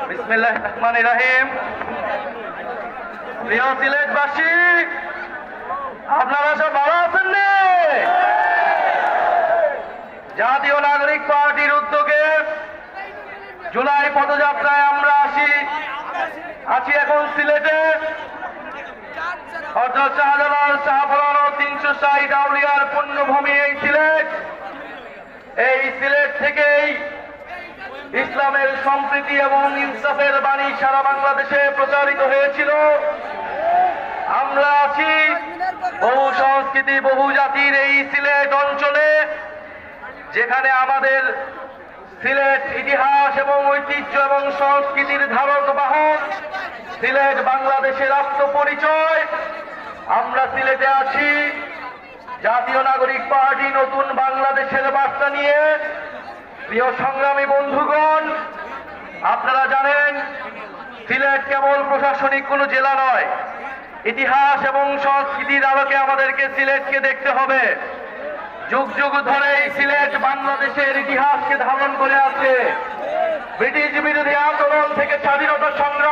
বিসমিল্লাহির রহমানির রহিম। প্রিয় সিলেটবাসী, আপনারা সব ভালো আছেন? জাতীয় নাগরিক পার্টির উদ্যোগে জুলাই পদযাত্রায় আমরা আছি এখন সিলেটে। হযরত শাহজালাল শাহপরান 360 আউলিয়ার পুণ্যভূমি এই সিলেট। এই সিলেট থেকেই ইসলামের সম্প্রীতি এবং ইনসাফের বাণী সারা বাংলাদেশে প্রচারিত হয়েছিল। আমরা আছি বহু সংস্কৃতি বহু জাতির এই সিলেট অঞ্চলে, যেখানে আমাদের সিলেট ইতিহাস এবং ঐতিহ্য এবং সংস্কৃতির ধারক বাহক। সিলেট বাংলাদেশের আত্মপরিচয়। আমরা সিলেটে আছি জাতীয় নাগরিক পার্টি নতুন বাংলাদেশের বার্তা নিয়ে। প্রিয় সংগ্রামী বন্ধুগণ, আপনারা জানেন সিলেট কেবল প্রশাসনিক কোনো জেলা নয়। ইতিহাস এবং সংস্কৃতির আলোকে আমাদেরকে সিলেটকে দেখতে হবে। যুগ যুগ ধরে সিলেট বাংলাদেশের ইতিহাসকে ধারণ করে আছে। ব্রিটিশ বিরোধী আন্দোলন থেকে স্বাধীনতা সংগ্রাম